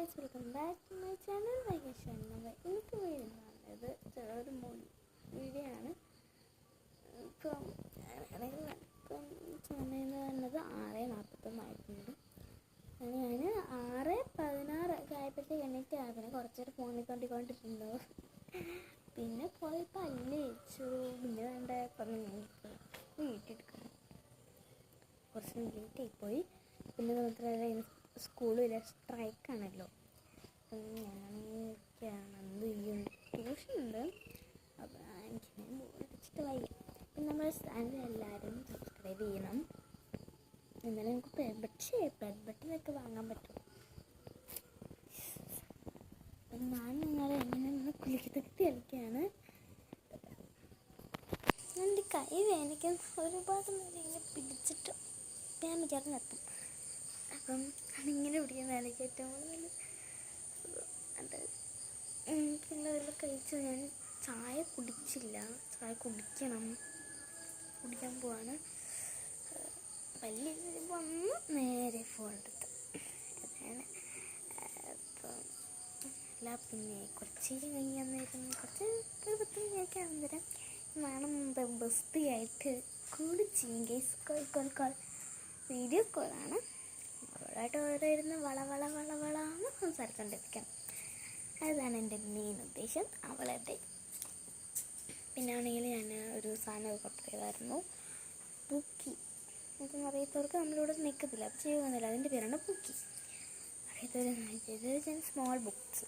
Guys, welcome back to my channel vacation. എനിക്ക് വരുന്നത് ചെറിയൊരു വീഡിയോ ആണ്. ഇപ്പം സമയം എന്ന് പറയുന്നത് 6:41 ആയിട്ടുണ്ട്. ഞാൻ 6:16 ആയപ്പോഴത്തേക്ക് എണ്ണീറ്റ് പിന്നെ കുറച്ചേരം ഫോണിൽ തോണ്ടിക്കൊണ്ടിട്ടുണ്ടോ. പിന്നെ പോയി പല്ല് വെച്ചു. പിന്നെ വേണ്ട വീട്ടിലെടുക്കണം. കുറച്ച് ലേറ്റായിപ്പോയി. പിന്നെ മാത്രമല്ല സ്കൂളിലെ സ്ട്രൈക്കാണല്ലോ. ഞാനൊക്കെയാണ് എന്ത് ചെയ്യും, ട്യൂഷനുണ്ട്. അപ്പോൾ എനിക്ക് ബോറടിച്ചിട്ട് വയ്യ. പിന്നെ നമ്മുടെ ചാനൽ എല്ലാവരും സബ്സ്ക്രൈബ് ചെയ്യണം. എന്നാലും നമുക്ക് പെൺബട്ടിലൊക്കെ വാങ്ങാൻ പറ്റും. ഞാൻ നിങ്ങളെ എങ്ങനെ കുളിക്കത്തൊക്കെ കളിക്കുകയാണ്. എൻ്റെ കൈ വേദനിക്കാൻ ഒരുപാട് നേരം ഇങ്ങനെ പിടിച്ചിട്ട് ഞാൻ വിചാരം നിർത്തും. അപ്പം അതിങ്ങനെ പിടിക്കുന്നതാണ് എനിക്ക് ഏറ്റവും കൂടുതൽ. അത് പിന്നെ അതെല്ലാം കഴിച്ചു. ഞാൻ ചായ കുടിച്ചില്ല. ചായ കുടിക്കാൻ പോവാണ്. പല്ല് വന്ന് നേരെ ഫോൺ എടുത്ത് അതാണ്. അപ്പം അല്ല, പിന്നെ കുറച്ച് കഴിഞ്ഞായിരുന്നു. കുറച്ച് 10 മിനിറ്റൊക്കെ ആകുന്നേരം വേണം ബസ്തിയായിട്ട് കുളിച്ച് കോൾ വീഡിയോ കോളാണ്. അവളായിട്ട് ഓരോ ഇരുന്ന് വളവളാന്ന് സംസാരിച്ചുകൊണ്ടിരിക്കണം. അതാണ് എൻ്റെ മെയിൻ ഉദ്ദേശം. അവളെ പിന്നെ ആണെങ്കിൽ ഞാൻ ഒരു സാധനം ഓർഡർ ചെയ്തായിരുന്നു. ബുക്കി. ഇതൊന്നും അറിയാത്തവർക്ക് നമ്മളിവിടെ നിൽക്കത്തില്ല, അപ്പോൾ ചെയ്യുന്നില്ല. അതിൻ്റെ പേരാണ് ബുക്കി. അറിയാത്തവർ സ്മോൾ ബുക്സ്.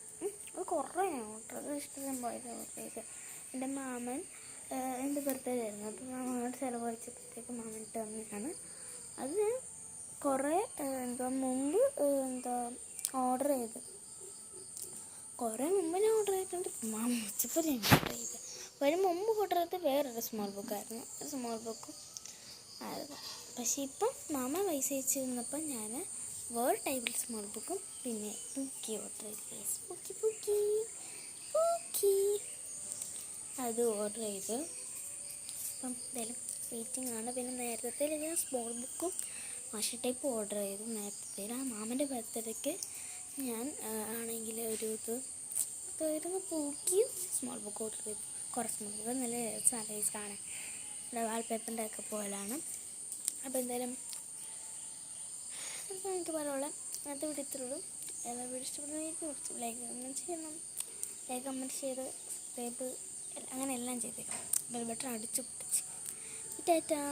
അത് കുറേ ഓർഡർ ഇഷ്ടം പോയത് ഓർഡർ ചെയ്ത്. എൻ്റെ മാമൻ എൻ്റെ ബർത്ത്ഡേ ആയിരുന്നു. അപ്പോൾ മാമനോട് ചിലവഴിച്ചപ്പോഴത്തേക്ക് മാമൻ ഇട്ട് തന്നതാണ്. അത് ഞാൻ കുറേ മുമ്പ് ഓർഡർ ചെയ്ത്. കുറേ മുമ്പ് ഞാൻ ഓർഡർ ചെയ്തിട്ടുണ്ട്. മാമ വെച്ചപ്പോൾ ഞാൻ ഓർഡർ ചെയ്ത്. ഒരു മുമ്പ് ഓർഡർ ചെയ്ത് വേറൊരു സ്മോൾ ബുക്കായിരുന്നു. സ്മോൾ ബുക്കും ആയിരുന്നു. പക്ഷേ ഇപ്പം മാമ പൈസ അയച്ചു തന്നപ്പോൾ ഞാൻ വേറെ ടൈപ്പിൽ സ്മോൾ ബുക്കും പിന്നെ ബുക്കി ഓർഡർ ചെയ്ത്. ബുക്കി അത് ഓർഡർ ചെയ്ത്. അപ്പം എന്തായാലും വെയിറ്റിംഗ് ആണ്. പിന്നെ നേരത്തെ ഞാൻ സ്മോൾ ബുക്കും വാഷി ടൈപ്പ് ഓർഡർ ചെയ്തു. നേരത്തെ ആ മാമൻ്റെ ബർത്ത്ഡേക്ക് ഞാൻ ആണെങ്കിൽ ഒരു ബുക്കിയും സ്മോൾ ബുക്ക് ഓർഡർ ചെയ്തു. കുറച്ച് സ്മോൾ ബുക്ക് നല്ല സൈസ് കാണാൻ വാൾപേപ്പറിൻ്റെ ഒക്കെ പോലാണ്. അപ്പോൾ എന്തായാലും എനിക്ക് പറയാനുള്ള അങ്ങനത്തെ വീഡിയോ ഇത്രയുള്ളൂ. എല്ലാ വീഡിയോ ഇഷ്ടപ്പെടുന്ന ലൈക്ക് കമൻറ്റ് ചെയ്യണം. ലൈക്ക് കമൻറ്റ് ചെയ്ത് സബ്സ്ക്രൈബ് അങ്ങനെ എല്ലാം ചെയ്തേക്കണം. ബെൽ ബട്ടൺ അടിച്ചു പൊട്ടിച്ച്. ടാറ്റാ.